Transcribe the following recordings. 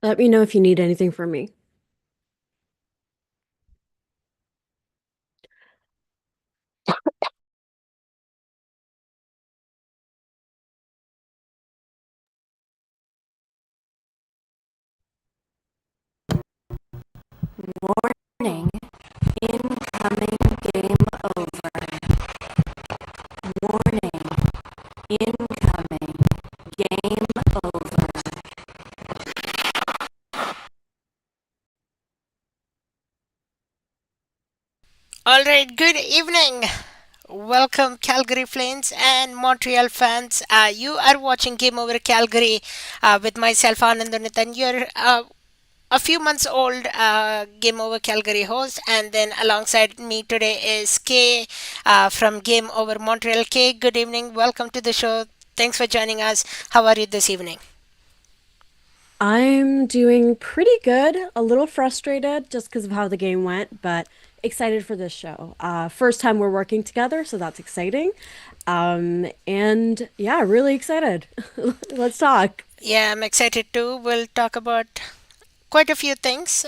Let me know if you need anything from me. Warning, incoming game over. Warning, incoming game over. All right, good evening. Welcome, Calgary Flames and Montreal fans. You are watching Game Over Calgary with myself, Anand Unnithan. You're a few months old Game Over Calgary host, and then alongside me today is Kay from Game Over Montreal. Kay, good evening. Welcome to the show. Thanks for joining us. How are you this evening? I'm doing pretty good, a little frustrated just because of how the game went, but excited for this show. First time we're working together, so that's exciting. And yeah, really excited. Let's talk. Yeah, I'm excited too. We'll talk about quite a few things.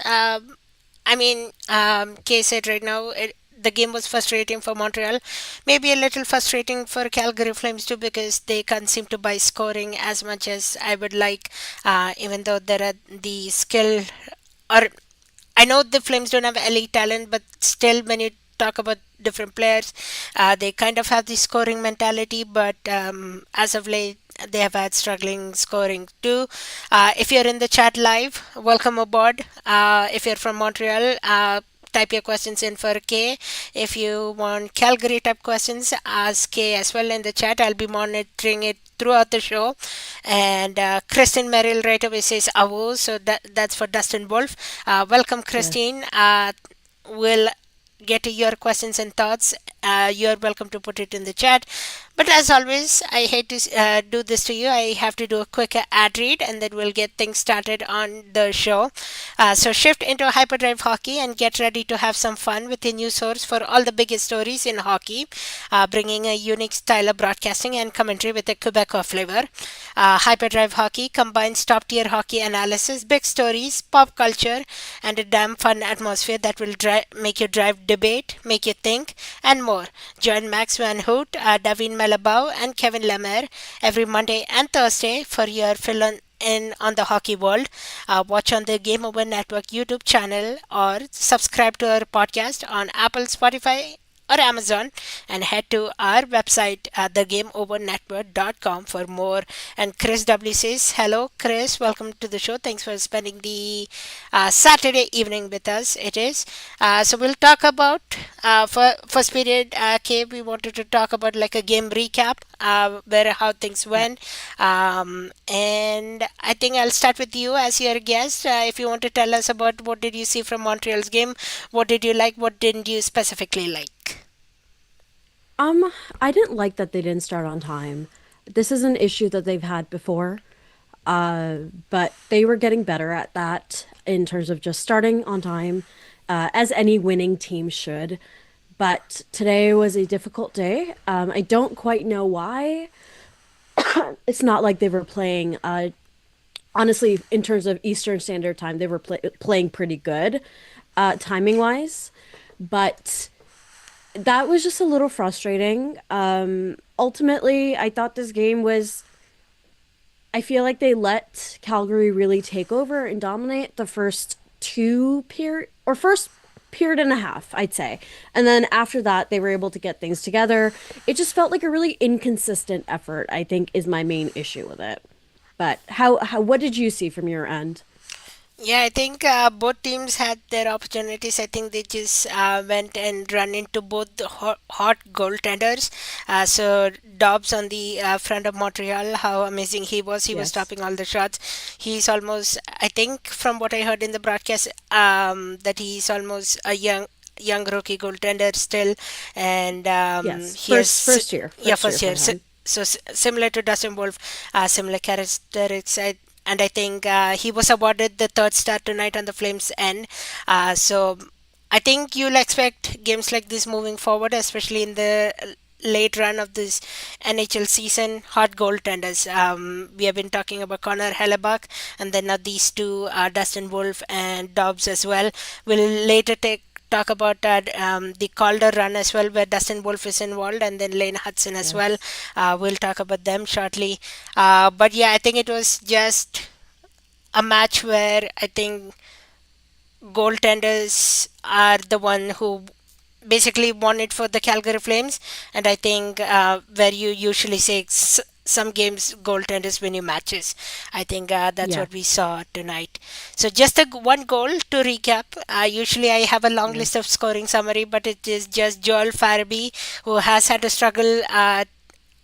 Kay said right now the game was frustrating for Montreal, maybe a little frustrating for Calgary Flames too because they can't seem to buy scoring as much as I would like, even though there are the skill or I know the Flames don't have elite talent, but still, when you talk about different players, they kind of have the scoring mentality. But as of late, they have had struggling scoring too. If you're in the chat live, welcome aboard. If you're from Montreal, type your questions in for K. If you want Calgary type questions, ask K as well in the chat. I'll be monitoring it throughout the show. And Kristen Merrill right away says Avo, so that's for Dustin Wolf. Welcome, Yes. Christine. We'll get to your questions and thoughts. You're welcome to put it in the chat. But as always, I hate to do this to you. I have to do a quick ad read and then we'll get things started on the show. So shift into hyperdrive hockey and get ready to have some fun with a new source for all the biggest stories in hockey, bringing a unique style of broadcasting and commentary with a Quebecois flavor. Hyperdrive hockey combines top tier hockey analysis, big stories, pop culture, and a damn fun atmosphere that will make you drive debate, make you think, and more. Join Max Van Hoot, Davin Malabau, and Kevin Lemaire every Monday and Thursday for your fill in on the hockey world. Watch on the Game Over Network YouTube channel or subscribe to our podcast on Apple, Spotify, or Amazon, and head to our website thegameovernetwork.com for more. And Chris W says, hello, Chris, welcome to the show. Thanks for spending the Saturday evening with us. It is. So we'll talk about, for first period, K, we wanted to talk about like a game recap, where how things Yeah. went. And I think I'll start with you as your guest. If you want to tell us about what did you see from Montreal's game, what did you like, what didn't you specifically like? Um, I didn't like that they didn't start on time. This is an issue that they've had before. But they were getting better at that in terms of just starting on time, as any winning team should. But today was a difficult day. I don't quite know why. It's not like they were playing, honestly, in terms of Eastern Standard Time, they were playing pretty good, timing wise. But that was just a little frustrating. Ultimately, I thought this game was I feel like they let Calgary really take over and dominate the first two period or first period and a half, I'd say. And then after that, they were able to get things together. It just felt like a really inconsistent effort, I think, is my main issue with it. But how what did you see from your end? Yeah, I think both teams had their opportunities. I think they just went and run into both the hot goaltenders. So Dobbs on the front of Montreal, how amazing he was! He was Yes. stopping all the shots. He's almost, I think, from what I heard in the broadcast, that he's almost a young rookie goaltender still, and Yes. he First has first year. yeah First year first for year. him. Similar to Dustin Wolf, similar characteristics. And I think he was awarded the third star tonight on the Flames end. So I think you'll expect games like this moving forward, especially in the late run of this NHL season, hot goaltenders. We have been talking about Connor Hellebuck, and then now these two, Dustin Wolf and Dobbs as well. We'll later take talk about the Calder run as well, where Dustin Wolf is involved, and then Lane Hutson as well. Yes. We'll talk about them shortly. But yeah, I think it was just a match where I think goaltenders are the one who basically won it for the Calgary Flames, and I think where you usually say some games goaltenders win your matches. I think that's Yeah. what we saw tonight. So just one goal to recap. Usually I have a long list of Yes. scoring summary, but it is just Joel Farabee who has had a struggle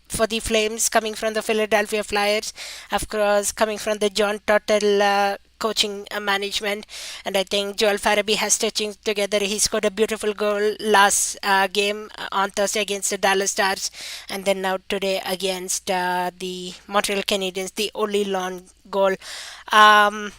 for the Flames, coming from the Philadelphia Flyers, of course, coming from the John Tuttle coaching management. And I think Joel Farabee has stitching together. He scored a beautiful goal last game on Thursday against the Dallas Stars, and then now today against the Montreal Canadiens, the only long goal. Um,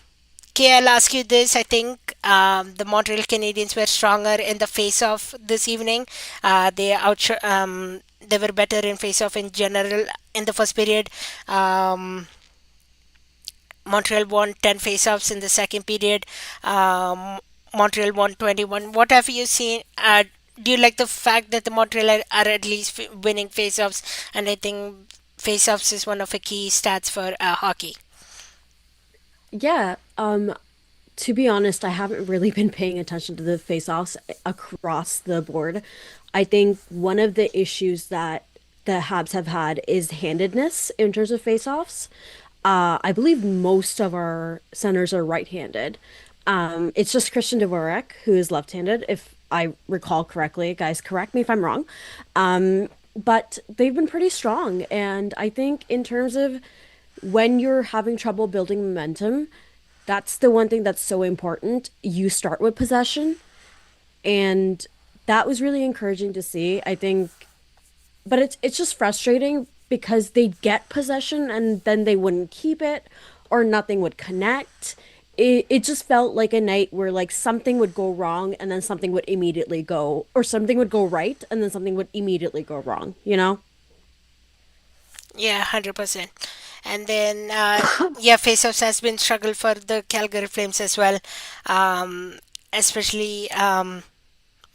Okay, I'll ask you this. I think the Montreal Canadiens were stronger in the face-off this evening. They were better in face-off in general in the first period. Um, Montreal won 10 face-offs in the second period. Um, Montreal won 21. What have you seen? Do you like the fact that the Montreal are at least winning face-offs? And I think face-offs is one of the key stats for hockey. Yeah. To be honest, I haven't really been paying attention to the face-offs across the board. I think one of the issues that the Habs have had is handedness in terms of face-offs. I believe most of our centers are right-handed. It's just Christian Dvorak who is left-handed, if I recall correctly. Guys, correct me if I'm wrong. But they've been pretty strong, and I think in terms of when you're having trouble building momentum, that's the one thing that's so important. You start with possession, and that was really encouraging to see. I think, but it's just frustrating because they'd get possession and then they wouldn't keep it or nothing would connect. It just felt like a night where like something would go wrong and then something would immediately go, or something would go right and then something would immediately go wrong, you know? Yeah, 100%. And then, yeah, faceoffs has been struggle for the Calgary Flames as well. Um, Especially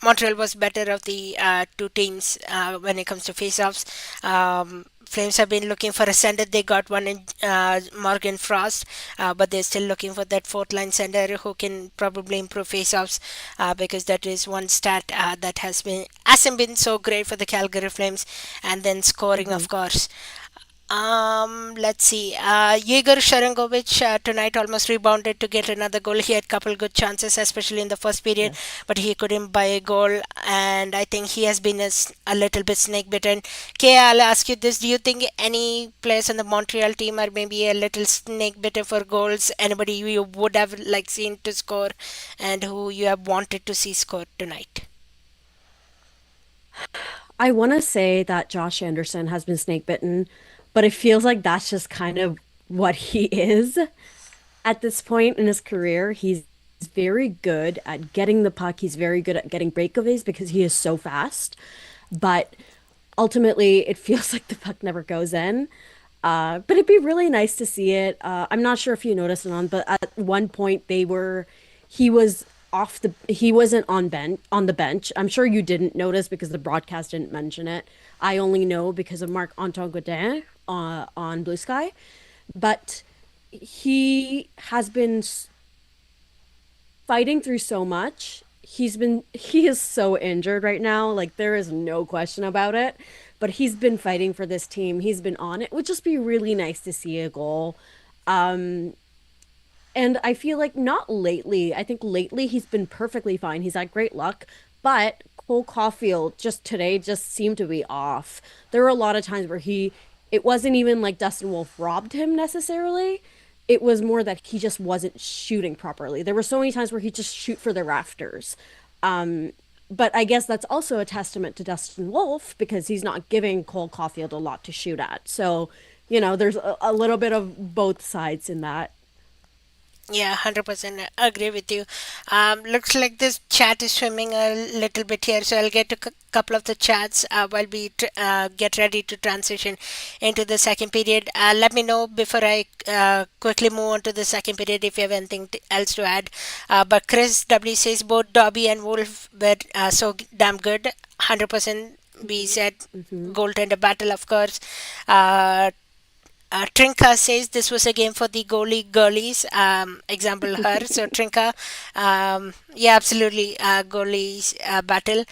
Montreal was better of the two teams when it comes to faceoffs. Flames have been looking for a center. They got one in Morgan Frost, but they're still looking for that fourth line center who can probably improve faceoffs because that is one stat that hasn't been so great for the Calgary Flames. And then scoring, Mhm. of course. Let's see. Yegor Sharangovich tonight almost rebounded to get another goal. He had couple good chances, especially in the first period, Yes. but he couldn't buy a goal. And I think he has been a little bit snake bitten. Kay, I'll ask you this: do you think any players on the Montreal team are maybe a little snake bitten for goals? Anybody you would have like seen to score, and who you have wanted to see score tonight? I want to say that Josh Anderson has been snake bitten, but it feels like that's just kind of what he is at this point in his career. He's very good at getting the puck. He's very good at getting breakaways because he is so fast. But ultimately, it feels like the puck never goes in. But it'd be really nice to see it. I'm not sure if you noticed it on, but at one point he was he wasn't on the bench. I'm sure you didn't notice because the broadcast didn't mention it. I only know because of Marc Anton Godin on Blue Sky. But he has been fighting through so much. He is so injured right now. Like there is no question about it. But he's been fighting for this team. He's been on it. It would just be really nice to see a goal. And I feel like not lately. I think lately he's been perfectly fine. He's had great luck. But Cole Caulfield just today just seemed to be off. There were a lot of times where it wasn't even like Dustin Wolf robbed him necessarily. It was more that he just wasn't shooting properly. There were so many times where he just shoot for the rafters. Um, but I guess that's also a testament to Dustin Wolf because he's not giving Cole Caulfield a lot to shoot at. So, there's a little bit of both sides in that. Yeah, 100% agree with you. Looks like this chat is swimming a little bit here, so I'll get to couple of the chats while we get ready to transition into the second period. Let me know before I quickly move on to the second period if you have anything else to add. But Chris W says both Dobby and Wolf were so damn good. 100% we said Hmm. goaltender battle, of course. Uh, Trinka says this was a game for the goalie girlies. Example her. So Trinka, yeah, absolutely. Goalies battle.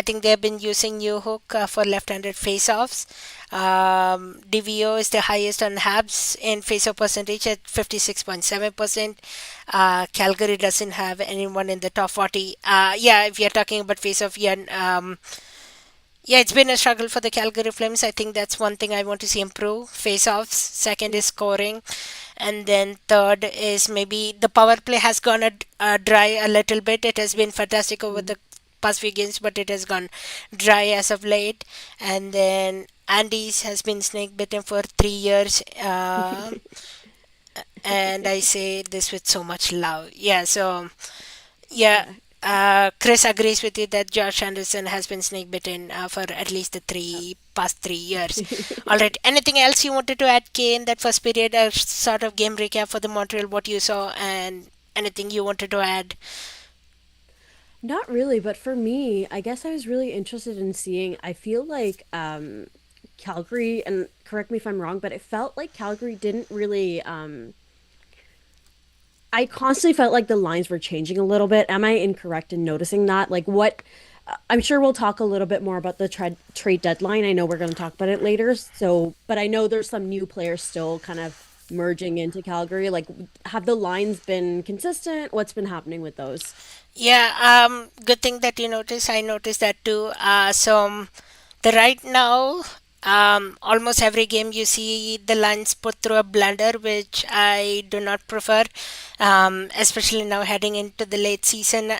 I think they have been using new hook for left-handed face-offs. DVO is the highest on Habs in face-off percentage at 56.7%. Calgary doesn't have anyone in the top 40. Yeah, if you're talking about face-off, yeah, yeah, it's been a struggle for the Calgary Flames. I think that's one thing I want to see improve. Face-offs. Second is scoring, and then third is maybe the power play has gone dry a little bit. It has been fantastic over the past few games, but it has gone dry as of late. And then Andy's has been snake bitten for 3 years. And I say this with so much love. Yeah, so yeah, Yeah. Chris agrees with you that Josh Anderson has been snake bitten for at least the three past 3 years. All right. Anything else you wanted to add, Kay, in that first period? A sort of game recap for the Montreal, what you saw, and anything you wanted to add? Not really, but for me, I guess I was really interested in seeing. I feel like Calgary, and correct me if I'm wrong, but it felt like Calgary didn't really I constantly felt like the lines were changing a little bit. Am I incorrect in noticing that? Like what I'm sure we'll talk a little bit more about the trade deadline. I know we're going to talk about it later. So, but I know there's some new players still kind of merging into Calgary. Like have the lines been consistent? What's been happening with those? Yeah, good thing that you noticed. I noticed that too. The right now, almost every game you see the lines put through a blender, which I do not prefer. Especially now heading into the late season,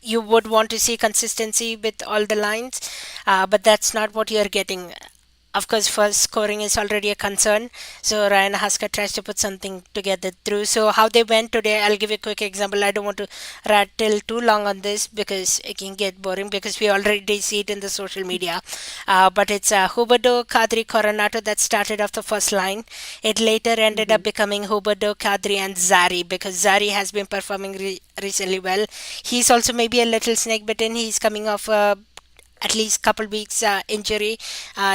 you would want to see consistency with all the lines, but that's not what you're getting. Of course, first scoring is already a concern. So Ryan Husker tries to put something together through. So how they went today, I'll give you a quick example. I don't want to rattle too long on this because it can get boring because we already see it in the social media. But it's Huberdo, Kadri, Coronato that started off the first line. It later ended up Hmm. becoming Huberdo, Kadri, and Zari because Zari has been performing recently well. He's also maybe a little snake bitten. He's coming off a at least couple weeks injury.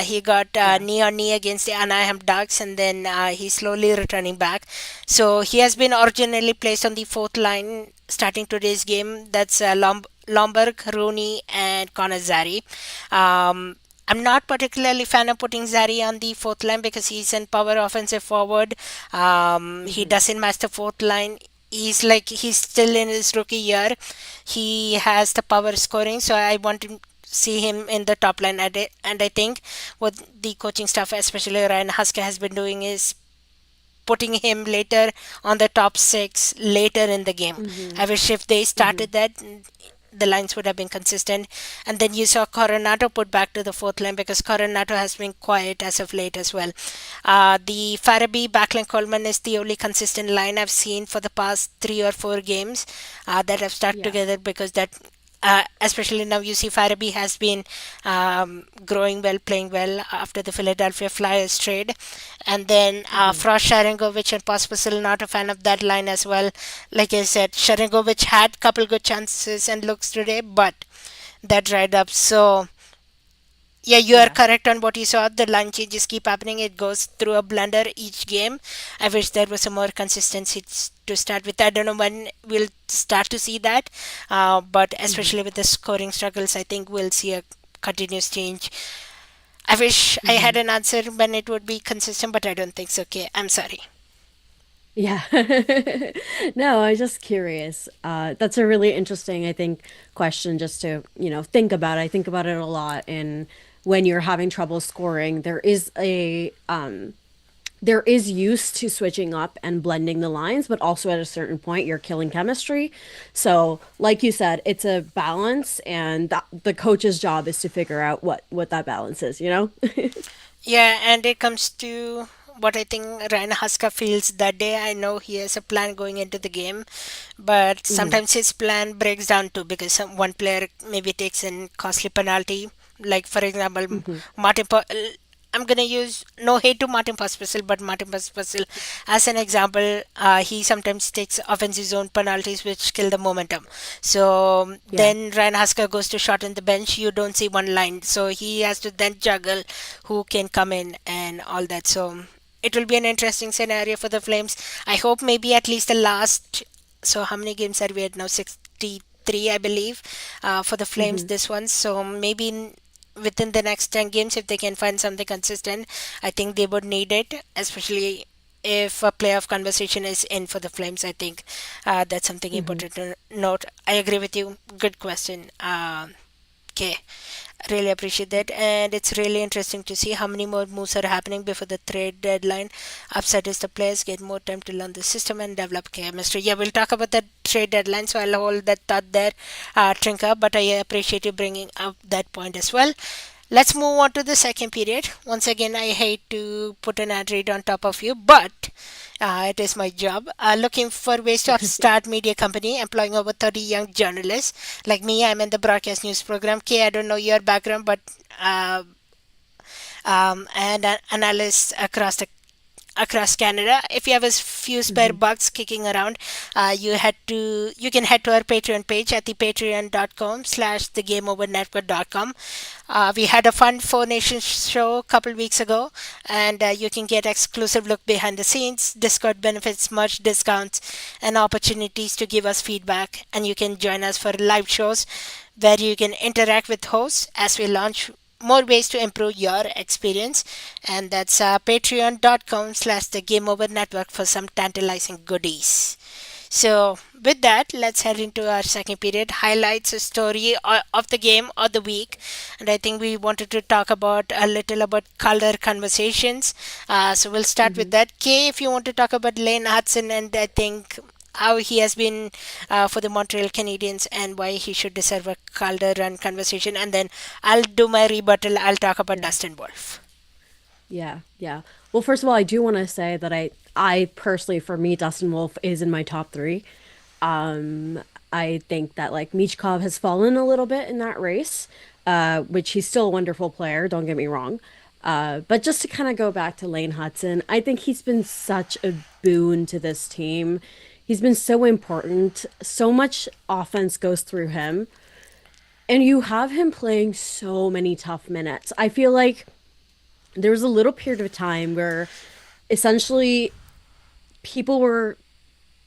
He got Yeah. knee on knee against the Anaheim Ducks, and then he's slowly returning back. So he has been originally placed on the fourth line starting today's game. That's Lomberg, Rooney, and Connor Zary. I'm not particularly fan of putting Zari on the fourth line because he's in power offensive forward. He Hmm. doesn't match the fourth line. He's still in his rookie year. He has the power scoring, so I want to see him in the top line. And I think what the coaching staff, especially Ryan Husker, has been doing is putting him later on the top six later in the game. Hmm. I wish if they Hmm. started that, the lines would have been consistent. And then you saw Coronato put back to the fourth line because Coronato has been quiet as of late as well. The Farabee, Backline, Coleman is the only consistent line I've seen for the past 3 or 4 games that have stuck Yeah. together because that especially now you see Farabee has been growing well, playing well after the Philadelphia Flyers trade. And then Hmm. Frost, Sharangovich, and Pospisil, not a fan of that line as well. Like I said, Sharangovich had couple good chances and looks today, but that dried up. So yeah, you are Yeah. correct on what you saw. The line changes keep happening. It goes through a blender each game. I wish there was some more consistency to start with. I don't know when we'll start to see that, but Hmm. especially with the scoring struggles, I think we'll see a continuous change. I wish I had Hmm. an answer when it would be consistent, but I don't think so. Okay, I'm sorry. Yeah. No, I was just curious. That's a really interesting, I think, question just to, think about. I think about it a lot. And when you're having trouble scoring, there is use to switching up and blending the lines, but also at a certain point, you're killing chemistry. So, like you said, it's a balance, and the coach's job is to figure out what that balance is, you know? Yeah, and it comes to what I think Ryan Huska feels that day. I know he has a plan going into the game, but Hmm. sometimes his plan breaks down too because one player maybe takes in costly penalty. Like for example, Hmm. Martin. I'm gonna use no hate to Martin Pospisil, but Martin Pospisil, as an example, he sometimes takes offensive zone penalties which kill the momentum. So Yeah. then Ryan Husker goes to shorten the bench. You don't see one line, so he has to then juggle who can come in and all that. So it will be an interesting scenario for the Flames. I hope maybe at least the last. So how many games are we at now? 63, I believe, for the Flames. Hmm. This one. So maybe within the next 10 games, if they can find something consistent, I think they would need it, especially if a playoff conversation is in for the Flames. I think that's something Hmm. important to note. I agree with you. Good question. Okay, really appreciate that, and it's really interesting to see how many more moves are happening before the trade deadline. Upside is the players get more time to learn the system and develop chemistry. Yeah, we'll talk about the trade deadline, so I'll hold that thought there, Trinka. But I appreciate you bringing up that point as well. Let's move on to the second period. Once again, I hate to put an ad read on top of you, but it is my job. Looking for ways to start media company, employing over 30 young journalists. Like me, I'm in the broadcast news program. Kay, I don't know your background, but uh, and analysts across Canada. If you have a few spare Hmm. bucks kicking around, you can head to our Patreon page at the patreon.com/slash thegameovernetwork.com. We had a fun Four Nations show a couple weeks ago, and you can get exclusive look behind the scenes, Discord benefits, merch discounts, and opportunities to give us feedback. And you can join us for live shows where you can interact with hosts as we launch more ways to improve your experience, and that's patreon.com/slash the game over network for some tantalizing goodies. So with that, let's head into our second period, highlights, a story of the game or the week. And I think we wanted to talk about a little about color conversations. So we'll start with Hmm. that. Kay, if you want to talk about Lane Hudson, and I think how he has been for the Montreal Canadiens and why he should deserve a Calder run conversation. And then I'll do my rebuttal. I'll talk about Yeah. Dustin Wolf. Yeah. Yeah. Well, first of all, I do want to say that I personally, for me, Dustin Wolf is in my top three. Um, I think that like Michkov has fallen a little bit in that race, which he's still a wonderful player, don't get me wrong. But just to kind of go back to Lane Hutson, I think he's been such a boon to this team. He's been so important. So much offense goes through him. And you have him playing so many tough minutes. I feel like there was a little period of time where essentially people were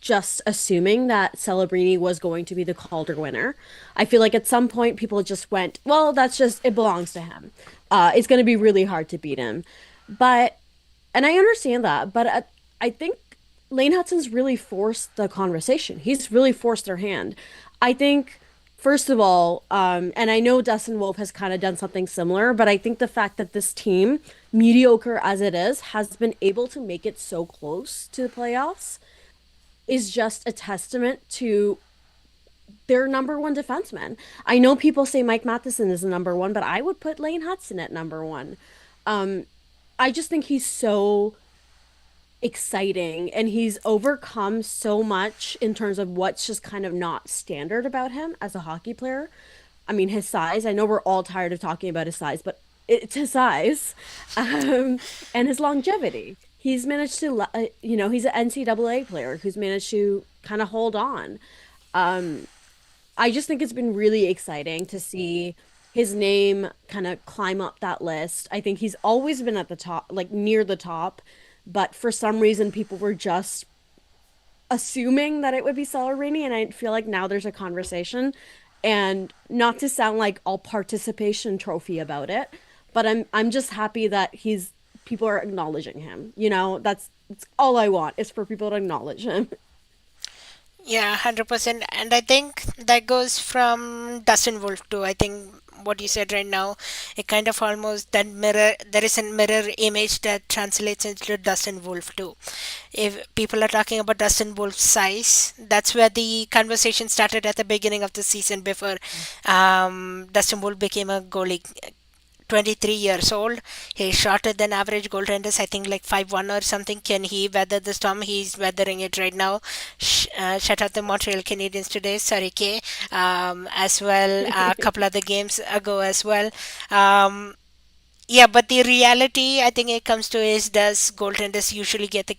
just assuming that Celebrini was going to be the Calder winner. I feel like at some point people just went, well, that's just, it belongs to him. It's going to be really hard to beat him. But, and I understand that, but I think Lane Hudson's really forced the conversation. He's really forced their hand. I think, first of all, and I know Dustin Wolf has kind of done something similar, but I think the fact that this team, mediocre as it is, has been able to make it so close to the playoffs is just a testament to their number one defenseman. I know people say Mike Matheson is the number one, but I would put Lane Hudson at number one. Um, I just think he's so exciting and he's overcome so much in terms of what's just kind of not standard about him as a hockey player. I mean, his size, I know we're all tired of talking about his size, but it's his size and his longevity. He's managed to, he's an NCAA player who's managed to kind of hold on. Um, I just think it's been really exciting to see his name kind of climb up that list. I think he's always been at the top, like near the top, but for some reason people were just assuming that it would be Celerini, and I feel like now there's a conversation, and not to sound like all participation trophy about it, but I'm just happy that he's people are acknowledging him. That's all I want is for people to acknowledge him. Yeah, 100%. And I think that goes from Dustin Wolf too. I think what you said right now, it kind of almost that mirror, there is a mirror image that translates into Dustin Wolf too. If people are talking about Dustin Wolf's size, that's where the conversation started at the beginning of the season before Dustin Wolf became a goalie 23 years old. He's shorter than average goaltenders, I think like 5'1" or something. Can he weather the storm? He's weathering it right now. Shut out the Montreal Canadiens today. Sorry, K. As well, a couple other games ago as well. Um, yeah, but the reality I think it comes to is, does goaltenders usually get the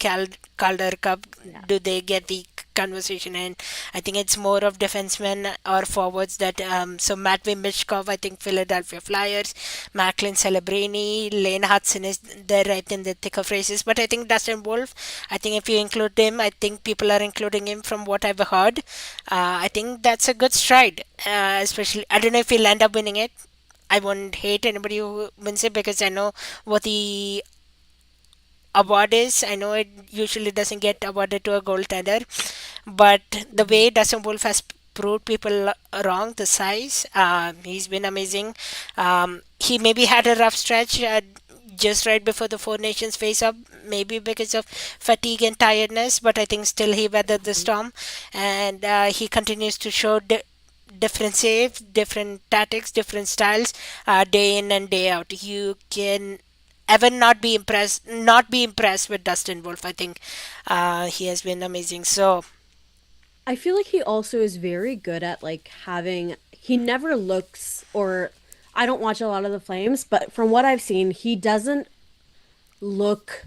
Calder Cup? Yeah. Do they get the conversation? And I think it's more of defensemen or forwards that. So Matvey Mishkov, I think Philadelphia Flyers, Macklin Celebrini, Lane Hutson is there right in the thick of races. But I think Dustin Wolf, I think if you include him, I think people are including him from what I've heard. I think that's a good stride. Especially, I don't know if he'll end up winning it. I won't hate anybody who wins it because I know what the award is. I know it usually doesn't get awarded to a goaltender, but the Mhm. way Dustin Wolf has proved people wrong, the size, he's been amazing. He maybe had a rough stretch just right before the Four Nations face up, maybe because of fatigue and tiredness, but I think still he weathered the storm, and he continues to show different saves, different tactics, different styles, day in and day out. You can ever not be impressed with Dustin Wolf. I think he has been amazing. So I feel like he also is very good at like having he never looks or I don't watch a lot of the Flames, but from what I've seen, he doesn't look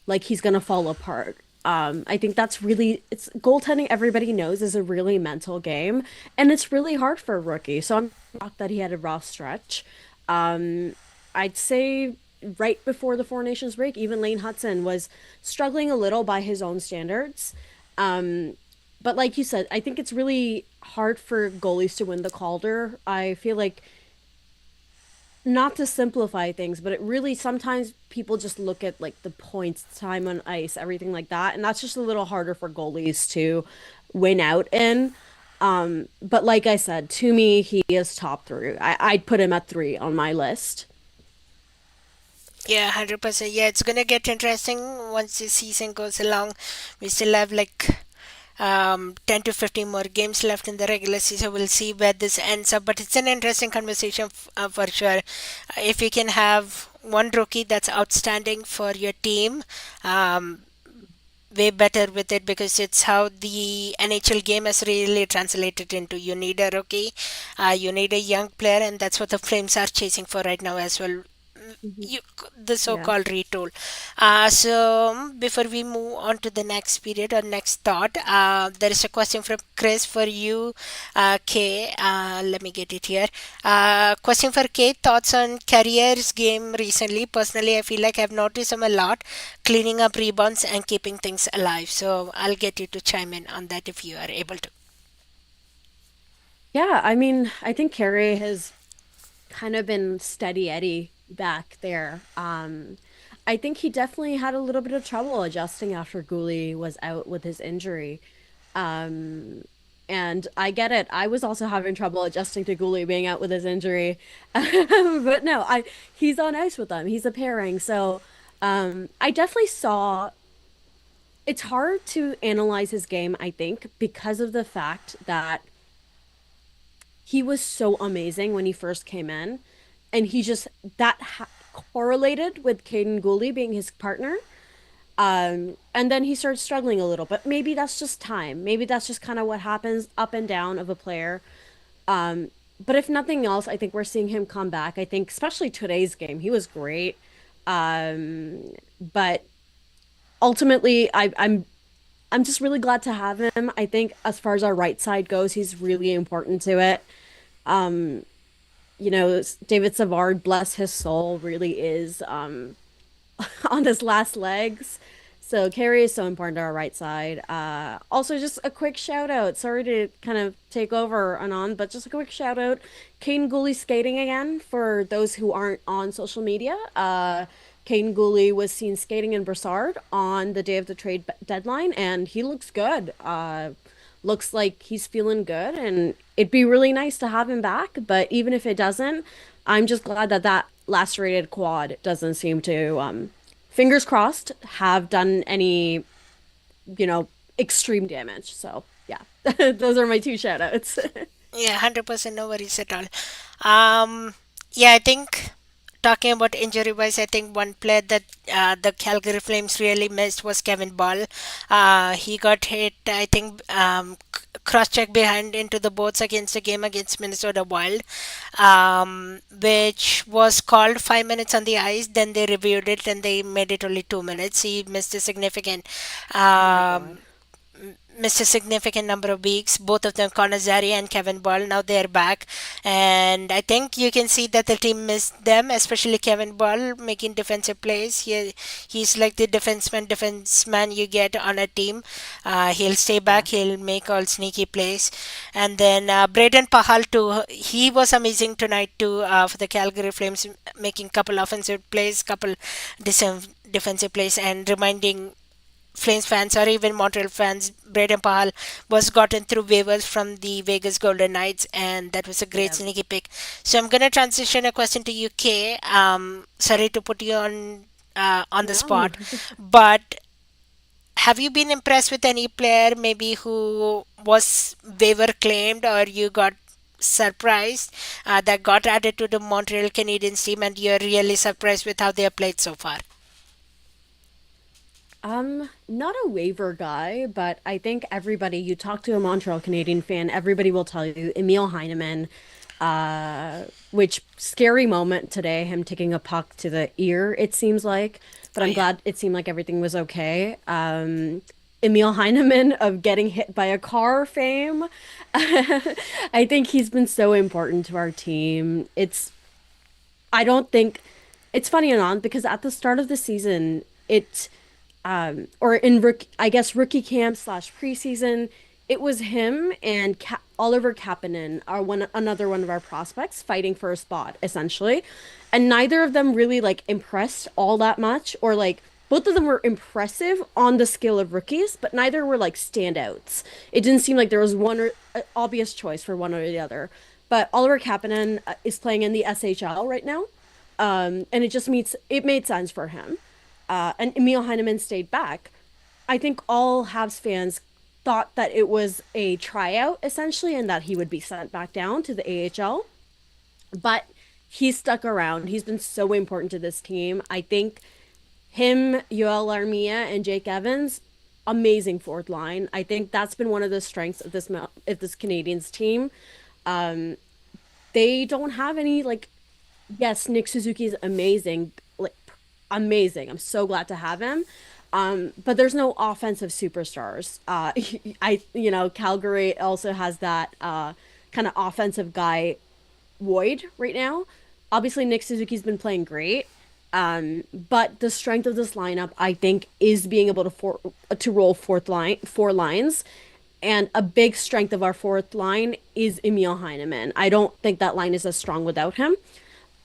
like he's gonna fall apart. I think that's really it's goaltending everybody knows is a really mental game and it's really hard for a rookie. So I'm shocked that he had a rough stretch. Um, I'd say right before the Four Nations break, even Lane Hutson was struggling a little by his own standards. Um, but like you said, I think it's really hard for goalies to win the Calder. I feel like not to simplify things, but it really sometimes people just look at like the points, time on ice, everything like that, and that's just a little harder for goalies to win out in. But like I said, to me, he is top three. I'd put him at three on my list. yeah, 100%. Yeah, it's gonna get interesting once the season goes along. We still have like 10 to 15 more games left in the regular season. We'll see where this ends up, but it's an interesting conversation for sure. If you can have one rookie that's outstanding for your team, um, way better with it, because it's how the NHL game has really translated into, you need a rookie, you need a young player, and that's what the Flames are chasing for right now as well. Mhm. You, the Yeah. so-called retool. So before we move on to the next period or next thought, there is a question from Chris for you, Kay. Let me get it here. Question for Kay: thoughts on Carrier's game recently? Personally, I feel like I've noticed him a lot, cleaning up rebounds and keeping things alive. So I'll get you to chime in on that if you are able to. Yeah, I mean, I think Carey has kind of been steady Eddie back there. I think he definitely had a little bit of trouble adjusting after Gooley was out with his injury. Um, and I get it. I was also having trouble adjusting to Gooley being out with his injury. But no, I he's on ice with them. He's a pairing. So I definitely saw it's hard to analyze his game, I think, because of the fact that he was so amazing when he first came in, and he just that correlated with Caden Gooley being his partner. And then he started struggling a little, but maybe that's just time. Maybe that's just kind of what happens up and down of a player. But if nothing else, I think we're seeing him come back. I think especially today's game, he was great. But ultimately, I'm just really glad to have him. I think as far as our right side goes, he's really important to it. David Savard, bless his soul, really is on his last legs. So Carey is so important to our right side. Also, just a quick shout out. Sorry to kind of take over and on, but just a quick shout out. Caden Gooley skating again for those who aren't on social media. Caden Gooley was seen skating in Brassard on the day of the trade deadline, and he looks good. Looks like he's feeling good, and it'd be really nice to have him back. But even if it doesn't, I'm just glad that that lacerated quad doesn't seem to, fingers crossed, have done any, you know, extreme damage. So yeah, those are my two shout outs. Yeah, 100%, no worries at all. Um, yeah, I think talking about injury wise, I think one player that the Calgary Flames really missed was Kevin Ball. He got hit, I think, cross check behind into the boards against the game against Minnesota Wild, which was called 5 minutes on the ice. Then they reviewed it and they made it only 2 minutes. He missed a significant Oh my God. um, missed a significant number of weeks. Both of them, Connor Zary and Kevin Ball, now they're back, and I think you can see that the team missed them, especially Kevin Ball making defensive plays. He's like the defenseman you get on a team. He'll stay Yeah. back. He'll make all sneaky plays, and then Braden Pahal too. He was amazing tonight too for the Calgary Flames, making couple offensive plays, couple defensive plays, and reminding Flames fans or even Montreal fans, Braden Pahal was gotten through waivers from the Vegas Golden Knights, and that was a great Yeah. sneaky pick. So I'm gonna transition a question to you, Kay. Sorry to put you on the No. spot, but have you been impressed with any player maybe who was waiver claimed or you got surprised that got added to the Montreal Canadiens team and you're really surprised with how they have played so far? Not a waiver guy, but I think everybody, you talk to a Montreal Canadian fan, everybody will tell you Emil Heineman, which scary moment today, him taking a puck to the ear, it seems like, but Oh I'm yeah. glad it seemed like everything was okay. Emil Heineman of getting hit by a car fame. I think he's been so important to our team. I don't think it's funny enough because at the start of the season, or in I guess rookie camp slash preseason, it was him and Oliver Kapanen, another one of our prospects, fighting for a spot essentially, and neither of them really like impressed all that much, or like both of them were impressive on the scale of rookies, but neither were like standouts. It didn't seem like there was one or obvious choice for one or the other. But Oliver Kapanen is playing in the SHL right now, and it made sense for him. And Emil Heineman stayed back. I think all Habs fans thought that it was a tryout essentially, and that he would be sent back down to the AHL. But he's stuck around. He's been so important to this team. I think him, Yoel Armia, and Jake Evans, amazing fourth line. I think that's been one of the strengths of this Canadians team. Um, they don't have any like, yes, Nick Suzuki is amazing, like amazing. I'm so glad to have him. But there's no offensive superstars. Calgary also has that kind of offensive guy void right now. Obviously, Nick Suzuki's been playing great. But the strength of this lineup, I think, is being able to roll four lines. And a big strength of our fourth line is Emil Heineman. I don't think that line is as strong without him.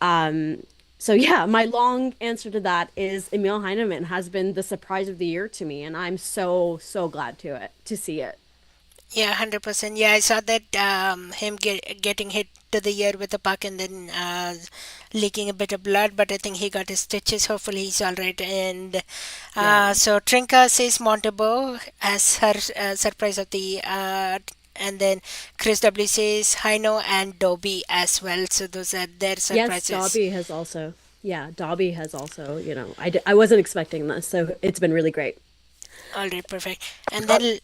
Um, so yeah, my long answer to that is Emil Heineman has been the surprise of the year to me, and I'm so glad to see it. Yeah, 100%. Yeah, I saw that him getting hit to the ear with a puck and then leaking a bit of blood, but I think he got his stitches. Hopefully, he's all right. And Yeah. so Trinka says Montebo as her surprise of the. And then Chris W says Hino and Dobby as well. So those are their Yes, surprises. Dobby has also, I wasn't expecting this, so it's been really great. All right, perfect. And then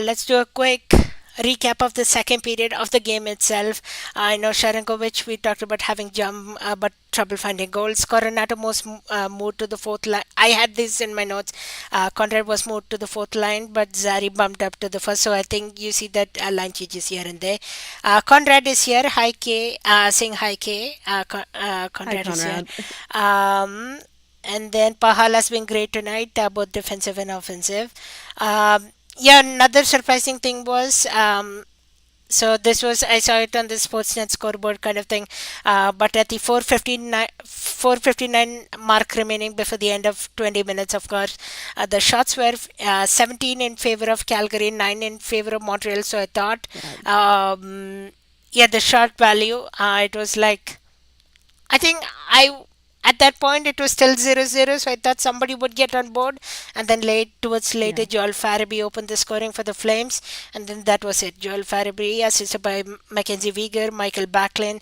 let's do a quick recap of the second period of the game itself. I know Sharankovic, we talked about having jump, but trouble finding goals. Coronato was moved to the fourth line. I had this in my notes. Conrad was moved to the fourth line, but Zari bumped up to the first. So I think you see that line changes here and there. Conrad is here. Hi, K. Saying hi, K. Hi, Conrad is here. Conrad. Um, and then Pahal has been great tonight, both defensive and offensive. Yeah, another surprising thing was so this was I saw it on the Sportsnet scoreboard kind of thing, but at the 4:59 mark remaining before the end of 20 minutes, of course, the shots were 17 in favor of Calgary, 9 in favor of Montreal. So I thought, Yeah. yeah, the shot value, it was like I think I at that point it was still 0-0, so I thought somebody would get on board, and then towards later, Yeah. Joel Farabee opened the scoring for the Flames, and then that was it. Joel Farabee assisted by Mackenzie Weegar, Michael Backlund.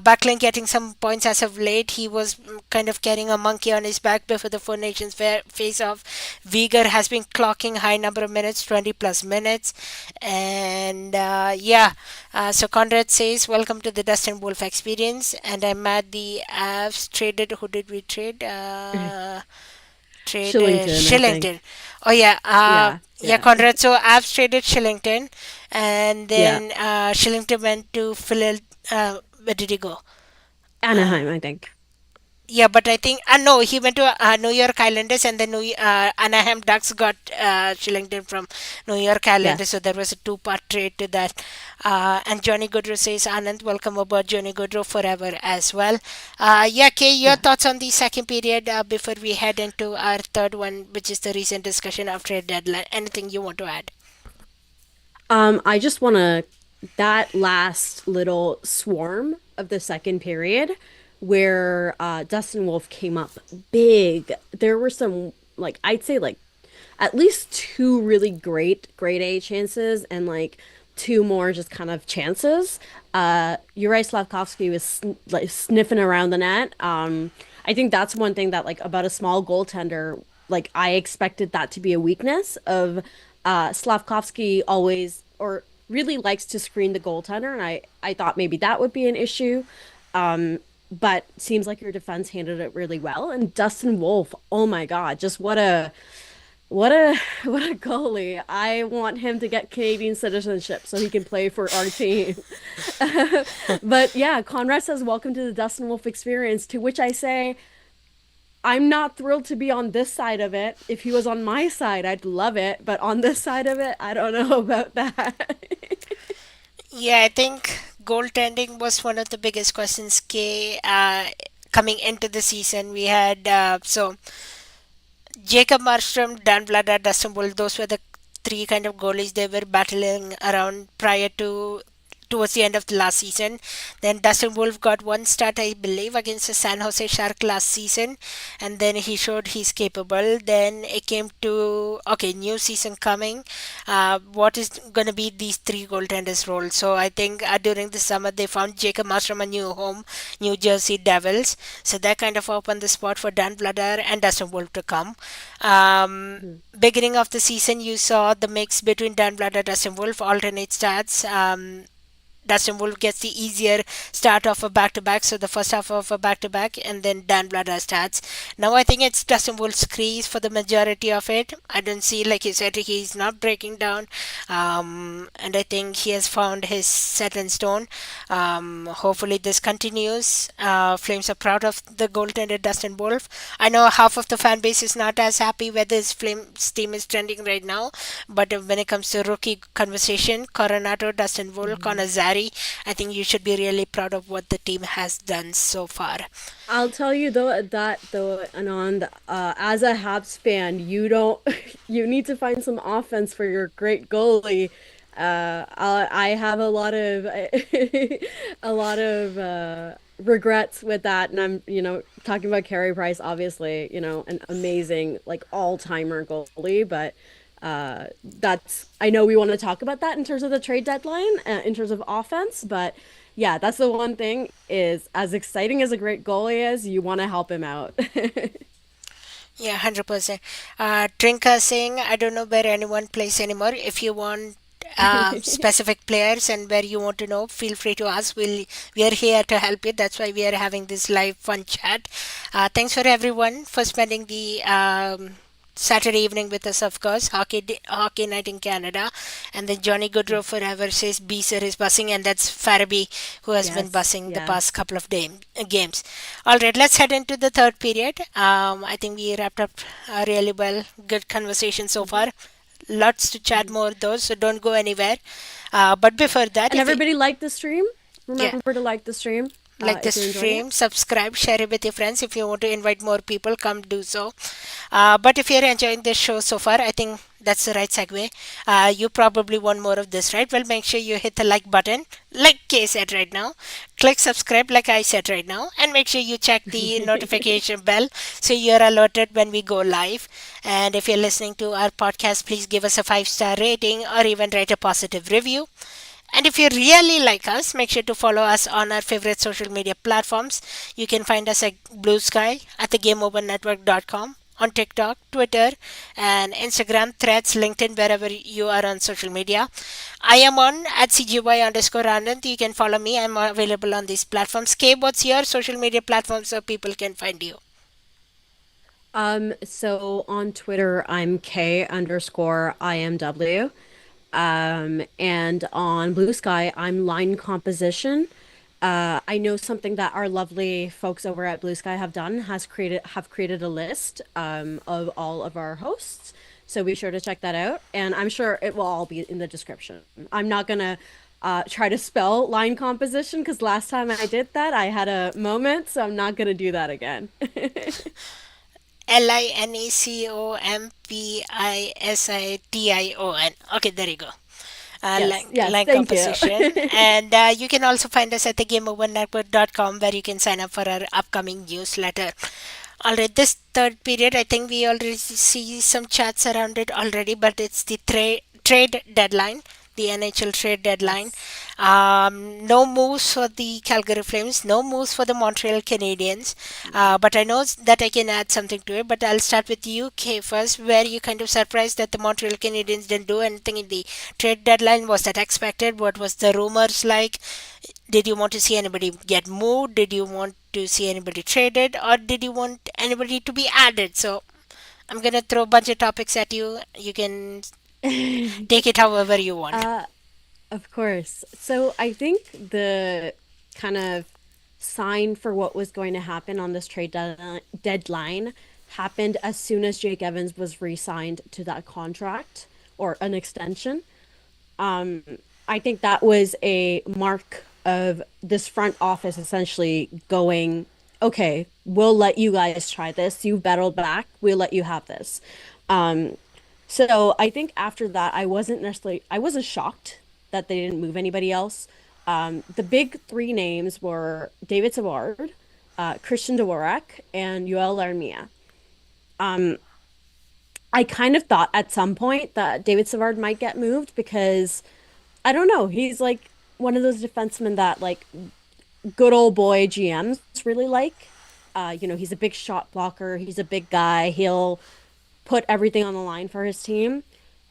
Backlund getting some points as of late. He was kind of carrying a monkey on his back before the Four Nations face-off. Weegar has been clocking high number of minutes, 20 plus minutes, and so Conrad says, "Welcome to the Dustin Wolf experience." And I'm at the Avs traded. Who did we trade? Traded Shillington, I think. Shillington. Oh yeah, Yeah, yeah, yeah, Conrad. So Avs traded Shillington, and yeah. then Shillington went to Phil. Where did he go? Anaheim, I think. Yeah, but I think no, he went to New York Islanders, and then Anaheim Ducks got Shillington from New York Islanders. So Yes. there was a two-part trade to that. And Johnny Goodrow says, "Anand, welcome aboard, Johnny Goodrow, forever as well." Yeah, Kay, your Yeah. thoughts on the second period before we head into our third one, which is the recent discussion after a deadline. Anything you want to add? I just want to that last little swarm of the second period where Dustin Wolf came up big. There were some like I'd say like at least two really great grade A chances and like two more just kind of chances. Uri Slavkovsky was like sniffing around the net. I think that's one thing that like about a small goaltender, like I expected that to be a weakness of Slavkovsky always or really likes to screen the goaltender, and I thought maybe that would be an issue. But seems like your defense handled it really well. And Dustin Wolf, oh my God, just what a what a goalie. I want him to get Canadian citizenship so he can play for our team. But yeah, Conrad says, "Welcome to the Dustin Wolf experience," to which I say, I'm not thrilled to be on this side of it. If he was on my side, I'd love it, but on this side of it, I don't know about that. Yeah, I think goaltending was one of the biggest questions, Kay, coming into the season. We had Jacob Markstrom, Dan Vladar, Dustin Wolf, those were the three kind of goalies they were battling around prior to towards the end of the last season. Then Dustin Wolf got one start, I believe, against the San Jose Shark last season, and then he showed he's capable. Then it came to okay, new season coming. What is going to be these three goaltenders' role? So I think during the summer they found Jacob Markstrom a new home, New Jersey Devils. So that kind of opened the spot for Dan Vladar and Dustin Wolf to come. Beginning of the season, you saw the mix between Dan Vladar, Dustin Wolf, alternate starts. Dustin Wolf gets the easier start of a back to back, so the first half of a back to back, and then Dan Vladar starts. Now I think it's Dustin Wolf's crease for the majority of it. I don't see, like you said, he's not breaking down, and I think he has found his set in stone. Hopefully this continues. Flames are proud of the goaltender Dustin Wolf. I know half of the fan base is not as happy where this Flames team is trending right now, but when it comes to rookie conversation, Coronato, Dustin Wolf, Mhm. Connor Zary, I think you should be really proud of what the team has done so far. I'll tell you though that though, Anand, as a Habs fan, you don't you need to find some offense for your great goalie. I have a lot of a lot of regrets with that, and I'm talking about Carey Price, obviously, an amazing like all-timer goalie, but that's I know we want to talk about that in terms of the trade deadline, in terms of offense, but yeah, that's the one thing is as exciting as a great goalie is, you want to help him out. Yeah, 100%. Trinka saying, I don't know where anyone plays anymore. If you want specific players and where you want to know, feel free to ask. We are here to help you. That's why we are having this live fun chat. Thanks for everyone for spending the Saturday evening with us, of course. Hockey night in Canada, and then Johnny Goodrow forever says Beezer is bussing, and that's Farabee who has been Yes, bussing the past yes. couple of games. All right, let's head into the third period. I think we wrapped up really well. Good conversation so Mhm, far. Lots to chat mhm. more though, so don't go anywhere. But Yeah. before that, And if we, everybody liked the stream. yeah, Remember to like the stream. like the if you're enjoying it. stream, subscribe, share it with your friends. If you want to invite more people, come do so. But if you're enjoying this show so far, I think that's the right segue. You probably want more of this, right? Well, make sure you hit the like button, like Kay said right now. Click subscribe, like I said right now, and make sure you check the notification bell so you're alerted when we go live. And if you're listening to our podcast, please give us a 5-star rating or even write a positive review. And if you really like us, make sure to follow us on our favorite social media platforms. You can find us at Blue Sky, at thegameovernetwork.com, on TikTok, Twitter, and Instagram, Threads, LinkedIn, wherever you are on social media. I am on at CGY underscore Anand. You can follow me. I'm available on these platforms. Kay, what's your social media platform so people can find you? So on Twitter, I'm K underscore IMW. And on Blue Sky, I'm line composition. I know something that our lovely folks over at Blue Sky have created a list of all of our hosts. So be sure to check that out. And I'm sure it will all be in the description. I'm not gonna try to spell line composition because last time I did that, I had a moment, so I'm not gonna do that again. LINECOMPISITION. Okay, there you go. Yes, yes, Line thank you. composition. And you can also find us at thegameovernetwork.com where you can sign up for our upcoming newsletter. All right, this third period, I think we already see some chats around it already, but it's the trade deadline, the NHL trade deadline. Yes. No moves for the Calgary Flames, no moves for the Montreal Canadiens. But I know that I can add something to it. But I'll start with you, Kay, first. Were you kind of surprised that the Montreal Canadiens didn't do anything in the trade deadline? Was that expected? What was the rumors like? Did you want to see anybody get moved? Did you want to see anybody traded? Or did you want anybody to be added? So I'm going to throw a bunch of topics at you. You can take it however you want. Uh, of course. So I think the kind of sign for what was going to happen on this deadline happened as soon as Jake Evans was re-signed to that contract or an extension. Um, I think that was a mark of this front office essentially going, okay, we'll let you guys try this. You battled back. We'll let you have this. Um, so I think after that, I wasn't shocked that they didn't move anybody else. The big three names were David Savard, Christian Dvorak, and Yoel Armia. Um, I kind of thought at some point that David Savard might get moved because I don't know, he's like one of those defensemen that like good old boy GMs really like. He's a big shot blocker, he's a big guy, he'll put everything on the line for his team,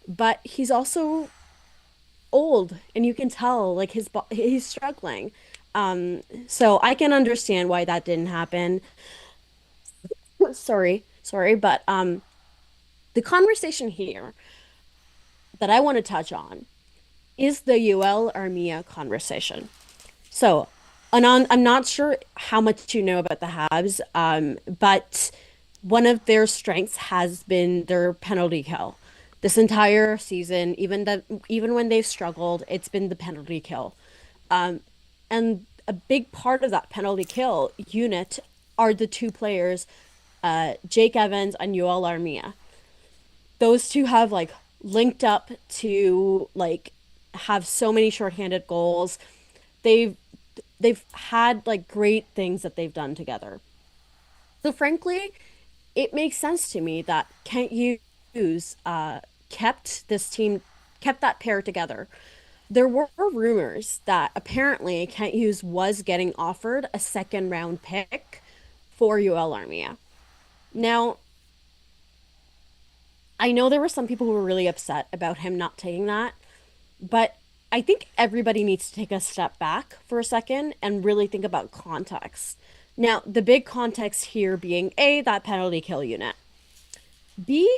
but he's also old and you can tell like he's struggling. So I can understand why that didn't happen. Sorry, but the conversation here that I want to touch on is the Yoel Armia conversation. So, Anand, I'm not sure how much you know about the Habs, but one of their strengths has been their penalty kill. This entire season, even when they've struggled, it's been the penalty kill. Um, and a big part of that penalty kill unit are the two players, Jake Evans and Yoel Armia. Those two have like linked up to like have so many shorthanded goals. They've they've had like great things that they've done together. So frankly, it makes sense to me that Kent Hughes kept that pair together. There were rumors that apparently Kent Hughes was getting offered a second round pick for UL Armia. Now, I know there were some people who were really upset about him not taking that, but I think everybody needs to take a step back for a second and really think about context. Now, the big context here being A, that penalty kill unit. B,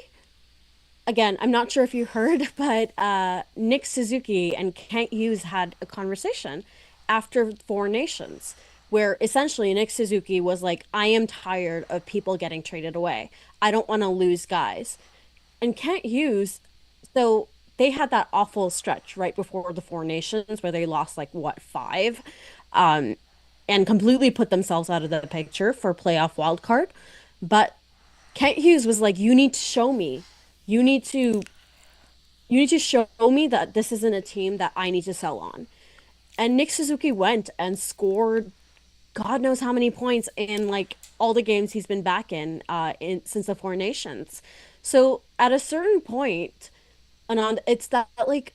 again, I'm not sure if you heard, but Nick Suzuki and Kent Hughes had a conversation after Four Nations, where essentially Nick Suzuki was like, I am tired of people getting traded away. I don't want to lose guys. And Kent Hughes, so they had that awful stretch right before the Four Nations where they lost like what, five? and completely put themselves out of the picture for playoff wild card. But Kent Hughes was like, "You need to show me. You need to you need to show me that this isn't a team that I need to sell on." And Nick Suzuki went and scored God knows how many points in like all the games he's been back in since the Four Nations. So at a certain point, Anand, it's that like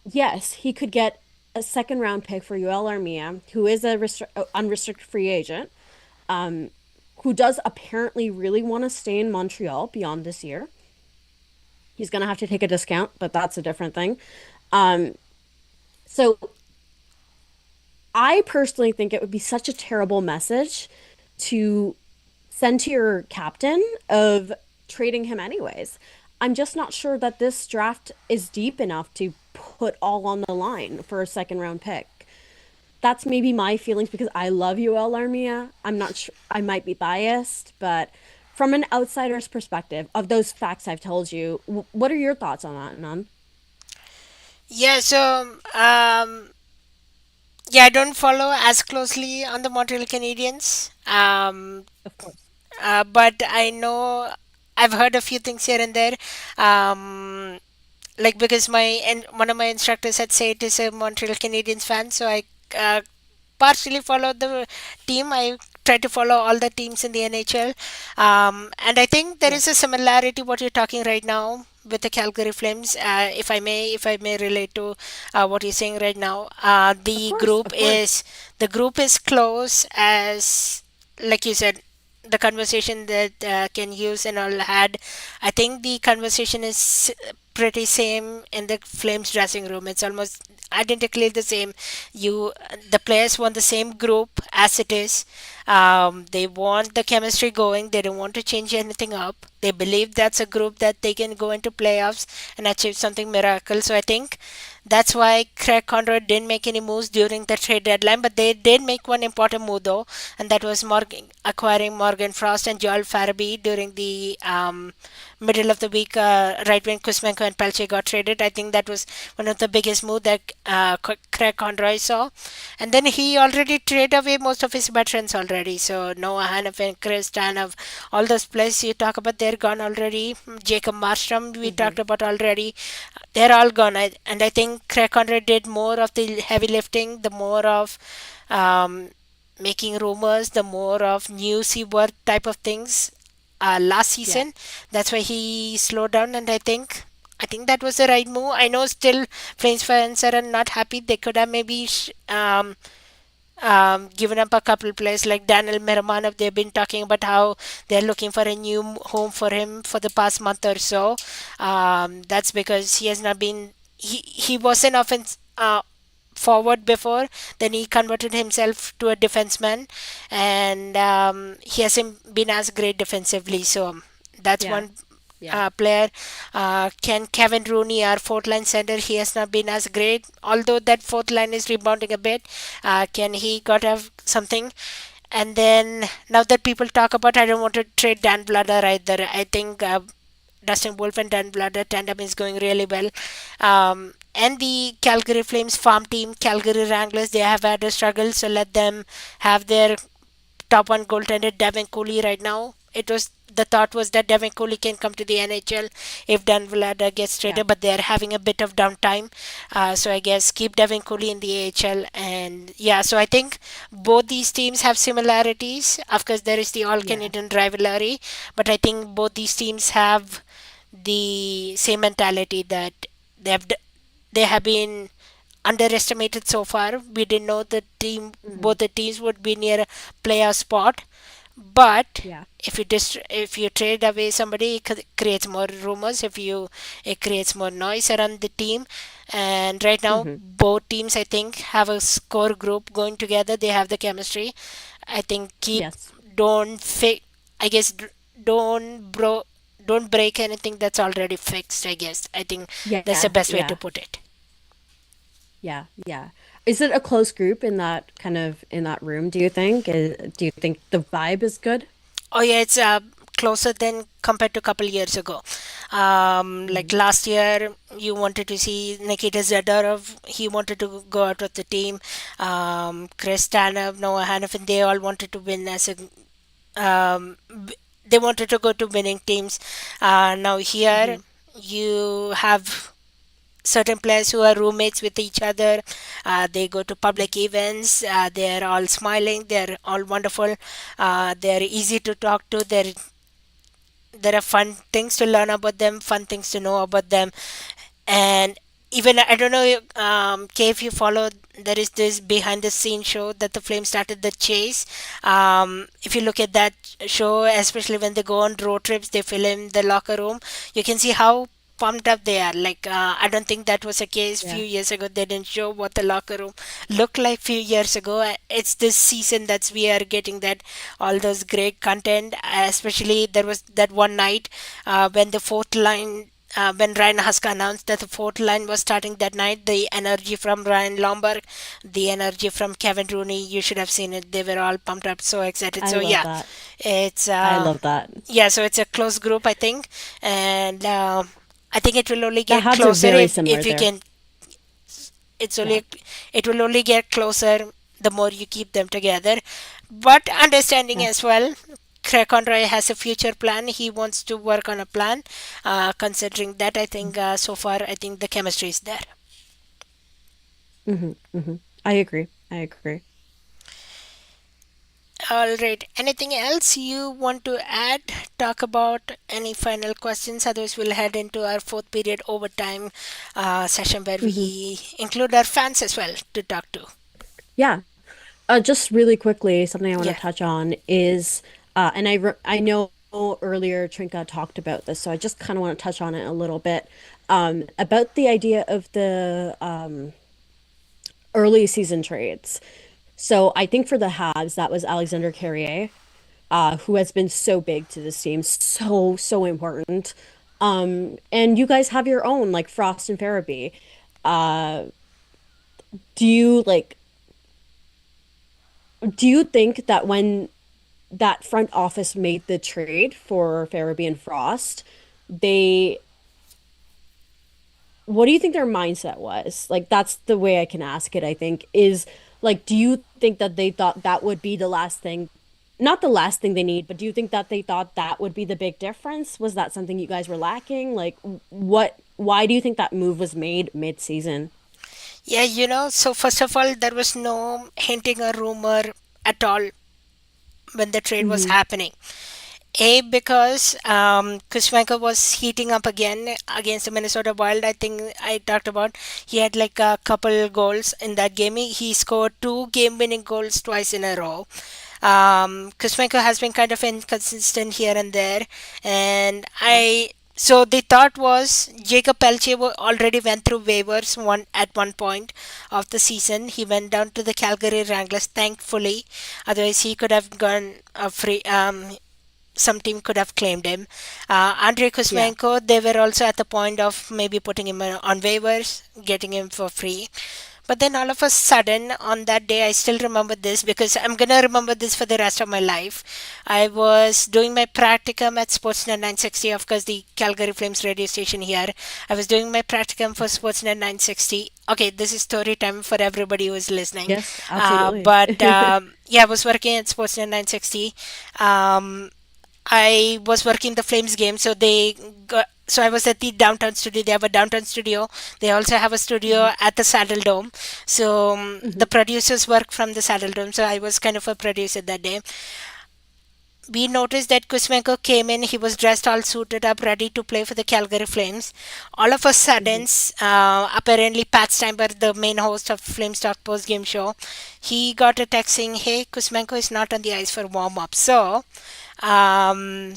yes, he could get a second round pick for UL Armia, who is a unrestricted free agent, um, who does apparently really want to stay in Montreal beyond this year. He's gonna have to take a discount, but that's a different thing. Um, so I personally think it would be such a terrible message to send to your captain of trading him anyways. I'm just not sure that this draft is deep enough to put all on the line for a second round pick. That's maybe my feelings because I love UL Armia. I'm not sure, I might be biased, but from an outsider's perspective of those facts I've told you, what are your thoughts on that, Nan? Yeah, so yeah, I don't follow as closely on the Montreal Canadiens. Of course. But I know I've heard a few things here and there. Um, like because one of my instructors had said is a Montreal Canadiens fan, so I uh, partially follow the team. I try to follow all the teams in the NHL, and I think there Yeah, is a similarity what you're talking right now with the Calgary Flames. If I may relate to what you're saying right now, of course, of course. the group is close as like you said the conversation that Ken Hughes and all had. I think the conversation is pretty same in the Flames dressing room. It's almost identically the same. You, the players want the same group as it is. They want the chemistry going. They don't want to change anything up. They believe that's a group that they can go into playoffs and achieve something miracle. So I think that's why Craig Conroy didn't make any moves during the trade deadline, but they did make one important move though, and that was acquiring Morgan Frost and Joel Farabee during the middle of the week, right when Kuzmenko and Pelche got traded. I think that was one of the biggest move that Craig Conroy saw, and then he already traded away most of his veterans already. So Noah Hannafin, Chris Tanev, all those players you talk about, they're gone already. Jacob Marstrom, we Hmm. talked about already, they're all gone. And I think Craig Conroy did more of the heavy lifting, the more of um, making rumors, the more of newsy word type of things last Yeah, season. That's why he slowed down, and I think that was the right move. I know still Flames fans are not happy. They could have maybe given up a couple players like Daniel Miramanov. They've been talking about how they're looking for a new home for him for the past month or so. That's because he has not been. He was an offense. Forward before, then he converted himself to a defenseman, and he hasn't been as great defensively. So that's yeah, one yeah, player. Can Kevin Rooney, our fourth line center, he has not been as great. Although that fourth line is rebounding a bit, can he got have something? And then now that people talk about, I don't want to trade Dan Blatter either. I think Dustin Wolf and Dan Blatter tandem is going really well. And the Calgary Flames farm team, Calgary Wranglers, they have had a struggle, so let them have their top one goaltender Devin Cooley right now. It was the thought was that Devin Cooley can come to the NHL if Dan Vlada gets yeah, traded, but they're having a bit of downtime. So I guess keep Devin Cooley in the AHL, and yeah. So I think both these teams have similarities. Of course, there is the All yeah, Canadian rivalry, but I think both these teams have the same mentality that they have they have been underestimated so far. We didn't know the team hmm, both the teams would be near a playoff spot, but yeah, if you trade away somebody, it creates more rumors. If you it creates more noise around the team, and right now hmm, both teams I think have a score group going together. They have the chemistry. I think keep yes, don't fi- I guess don't bro don't break anything that's already fixed. I guess I think that's the yeah, best way to yeah, put it. yeah, yeah. Is it a close group in that kind of in that room, do you think? Do you think the vibe is good? Oh yeah, it's closer than compared to a couple years ago. Like Mhm. last year, you wanted to see Nikita Zadorov. He wanted to go out of the team. Chris Tanev, Noah Hannafin, they all wanted to win as a they wanted to go to winning teams. Now here Mhm. you have certain players who are roommates with each other. They go to public events. They're all smiling. They're all wonderful. They're easy to talk to. There are fun things to learn about them, fun things to know about them, and even I don't know, Kay, if you follow, there is this behind the scene show that the Flames started, the Chase. If you look at that show, especially when they go on road trips, they film the locker room. You can see how pumped up they are. Like I don't think that was a case Yeah. few years ago. They didn't show what the locker room looked like few years ago. It's this season that's we are getting that all those great content. Especially there was that one night when the fourth line when Ryan Huska announced that the fourth line was starting that night, the energy from Ryan Lomberg, the energy from Kevin Rooney, you should have seen it. They were all pumped up, so excited. I So love yeah, that. it's I love that. so it's a close group, I think, and I think it will only The get Habs are closer very similar if you there. can. It's Yeah. only it will only get closer the more you keep them together, but understanding Yeah. as well. Craig Conroy has a future plan. He wants to work on a plan. Considering that, I think so far, I think the chemistry is there. Hmm. Hmm. I agree. I agree. All right. Anything else you want to add? Talk about any final questions? Otherwise, we'll head into our fourth period overtime session where Hmm. we include our fans as well to talk to. Yeah. Just really quickly, something I want to Yeah. touch on is, I know earlier Trinka talked about this, so I just kind of want to touch on it a little bit, about the idea of the early season trades. So I think for the Habs, that was Alexander Carrier, who has been so big to this team, so important. And you guys have your own, like Frost and Farabee. Uh, do you like? Do you think that when that front office made the trade for Farabee and Frost, they what do you think their mindset was? Like that's the way I can ask it, I think, is like, do you think that they thought that would be the last thing, not the last thing they need, but do you think that they thought that would be the big difference? Was that something you guys were lacking? Like why do you think that move was made mid-season? Yeah, so first of all, there was no hinting or rumor at all when the trade was Hmm. happening. Because Kuzmenko was heating up again against the Minnesota Wild. I think I talked about he had like a couple goals in that game. He scored two game-winning goals twice in a row. Kuzmenko has been kind of inconsistent here and there, and Yeah. I. So the thought was Jacob Pelche already went through waivers one at one point of the season. He went down to the Calgary Wranglers, thankfully. Otherwise, he could have gone free. Some team could have claimed him. Andrei Yeah. Kuzmenko, they were also at the point of maybe putting him on waivers, getting him for free. But then all of a sudden, on that day, I still remember this because I'm gonna remember this for the rest of my life. I was doing my practicum at Sportsnet 960, of course, the Calgary Flames radio station here. I was doing my practicum for Sportsnet 960. Okay, this is story time for everybody who is listening. Yes, absolutely. But yeah, I was working at Sportsnet 960. Um, I was working the Flames game, so so I was at the downtown studio. They have a downtown studio. They also have a studio Mhm. at the Saddle Dome. So the Mhm. producers work from the Saddle Dome. So I was kind of a producer that day. We noticed that Kuzmenko came in. He was dressed all suited up, ready to play for the Calgary Flames. All of a sudden, Mhm. apparently Pat Steinberg, the main host of Flames Talk post game show, he got a text saying, "Hey, Kuzmenko is not on the ice for warm up." So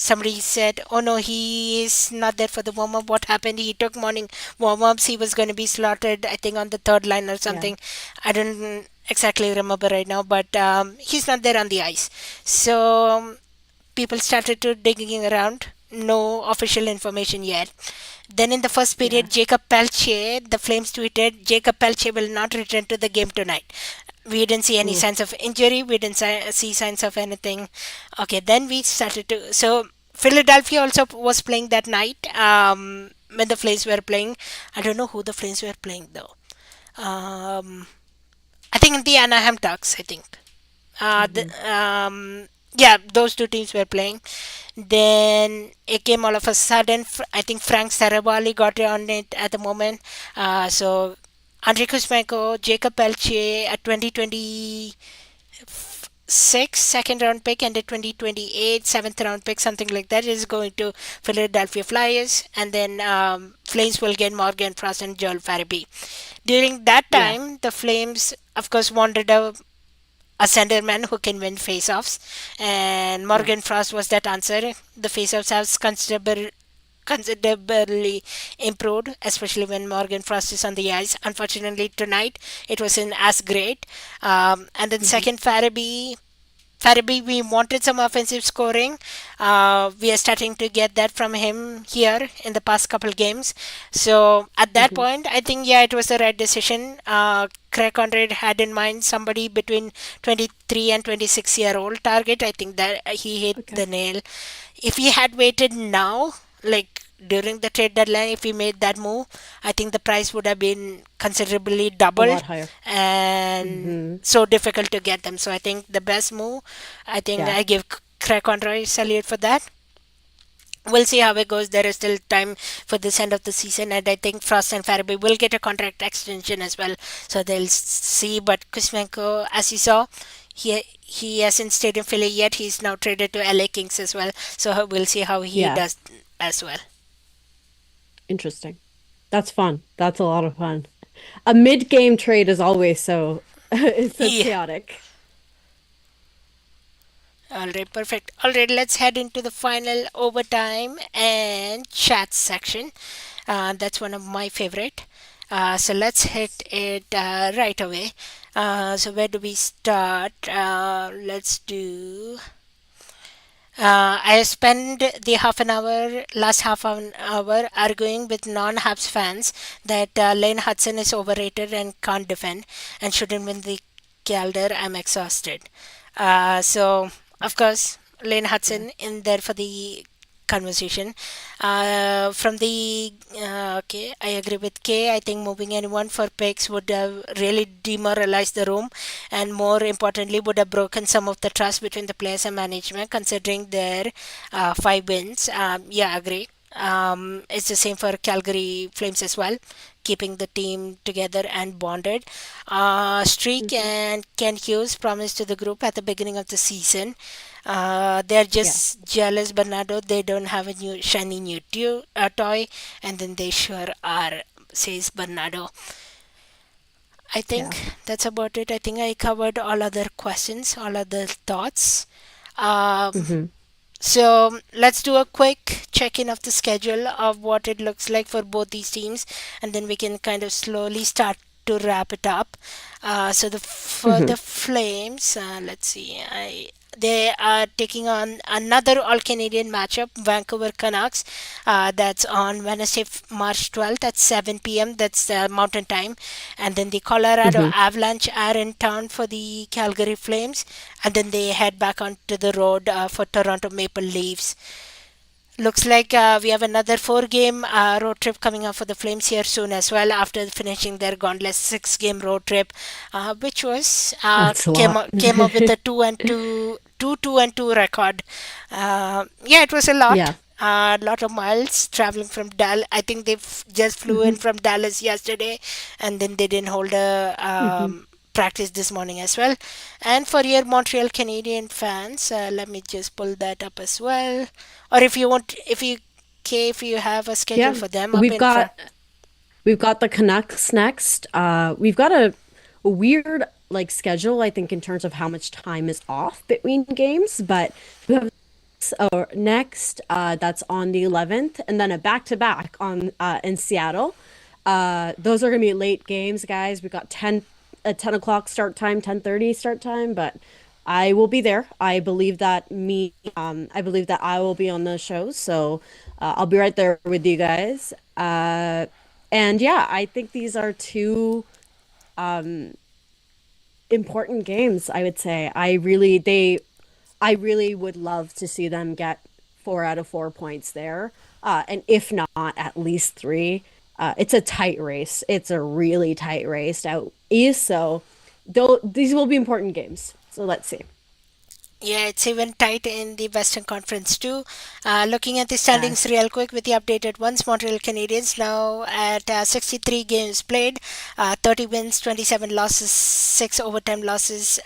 somebody said, "Oh no, he is not there for the warm up. What happened? He took morning warm ups. He was going to be slotted, I think, on the third line or Yeah. something. I don't exactly remember right now, but he's not there on the ice." So people started to digging around. No official information yet. Then in the first Yeah. period, Jacob Pelche, the Flames tweeted, "Jacob Pelche will not return to the game tonight." We didn't see any Ooh. signs of injury. We didn't see signs of anything. Okay, then we started to. So Philadelphia also was playing that night when the Flames were playing. I don't know who the Flames were playing though. Um, I think the Anaheim Ducks. I think. Uh, the, Hmm. yeah, those two teams were playing. Then it came all of a sudden. I think Frank Sarabali got on it at the moment. So Andrei Kuzmenko, Jacob Pelche, a 2026 second round pick and a 2028 seventh round pick, something like that, is going to Philadelphia Flyers. And then Flames will get Morgan Frost and Joel Farabee. During that Yeah. time, the Flames, of course, wanted a centerman who can win faceoffs, and Yeah. Morgan Frost was that answer. The faceoffs have considerably improved, especially when Morgan Frost is on the ice. Unfortunately, tonight it wasn't as great. And then Hmm. second, Farabee, we wanted some offensive scoring. We are starting to get that from him here in the past couple games. So at that Hmm. point, I think yeah, it was the right decision. Craig Conrad had in mind somebody between 23 and 26-year-old target. I think that he hit Okay. the nail. If he had waited now, like during the trade deadline, if he made that move, I think the price would have been considerably A doubled lot higher. and Hmm. so difficult to get them. So I think the best move, I think Yeah. I give Craig Conroy salute for that. We'll see how it goes. There is still time for this end of the season, and I think Frost and Farabee will get a contract extension as well. So they'll see. But Kuzmenko, as you saw, he hasn't stayed in Philly yet. He's now traded to LA Kings as well. So we'll see how he Yeah. does as well. Interesting. That's fun. That's a lot of fun. A mid-game trade is always so it's so Yeah. chaotic. All right, perfect. All right, let's head into the final overtime and chat section. That's one of my favorite. So let's hit it right away. So where do we start? Let's do. I spent the last half an hour, arguing with non-Habs fans that Lane Hutson is overrated and can't defend and shouldn't win the Calder. I'm exhausted. So, of course, Lane Yeah. Hutson in there for the conversation. From the okay, I agree with Kay. I think moving anyone for picks would have really demoralized the room, and more importantly, would have broken some of the trust between the players and management. Considering their 5 wins, yeah, agree. It's the same for Calgary Flames as well, keeping the team together and bonded. Streak Hmm. and Ken Hughes promised to the group at the beginning of the season. They're Yeah. just jealous, Bernardo. They don't have a new shiny new toy, and then they sure are, says Bernardo. I Yeah. think that's about it. I think I covered all other questions, all other thoughts. Um, Hmm. so let's do a quick check in of the schedule of what it looks like for both these teams, and then we can kind of slowly start to wrap it up. So for Hmm. the Flames, let's see, they are taking on another All Canadian matchup, Vancouver Canucks. That's on Wednesday, March 12th at 7 p.m. That's Mountain Time. And then the Colorado Hmm. Avalanche are in town for the Calgary Flames, and then they head back onto the road for Toronto Maple Leafs. Looks like we have another 4 game road trip coming up for the Flames here soon as well after finishing their gauntlet 6 game road trip, which was That's a came, lot. came up with a 2 and 2 record. Yeah, it was a lot. Yeah. A lot of miles traveling from Dallas. I think they just flew in Hmm. from Dallas yesterday, and then they didn't hold a Hmm. practice this morning as well. And for your Montreal Canadian fans, let me just pull that up as well. Or if you want, if you have a schedule Yeah. for them up We've in front. got we've got the Canucks next. We've got a weird like schedule, I think, in terms of how much time is off between games, but we have next that's on the 11th, and then a back-to-back on in Seattle. Those are gonna be late games, guys. We got 10 o'clock start time, 10:30 start time, but I will be there. I believe that I will be on the show, so I'll be right there with you guys. And yeah, I think these are two important games, I would say. I really would love to see them get 4 out of 4 points there. And if not, at least three. It's a tight race. It's a really tight race out east. So these will be important games. So let's see. Yeah, it's even tight in the Western Conference too. Looking at the standings Yes. real quick with the updated ones, Montreal Canadiens now at 63 games played, 30 wins, 27 losses, 6 overtime losses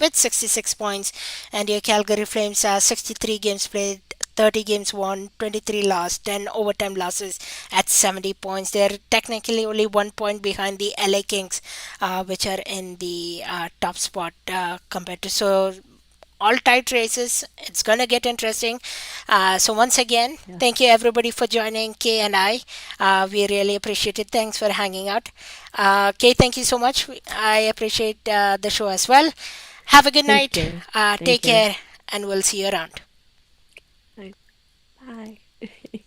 with 66 points. And your Calgary Flames 63 games played, 30 games won, 23 lost, 10 overtime losses at 70 points. They're technically only 1 point behind the LA Kings, which are in the top spot compared to. So all tight races. It's gonna get interesting. So once again, thank Yes. you everybody for joining Kay and I. We really appreciate it. Thanks for hanging out. Kay, thank you so much. I appreciate the show as well. Have a good Thank night. you. Take Thank you. care, and we'll see you around. Bye. Bye.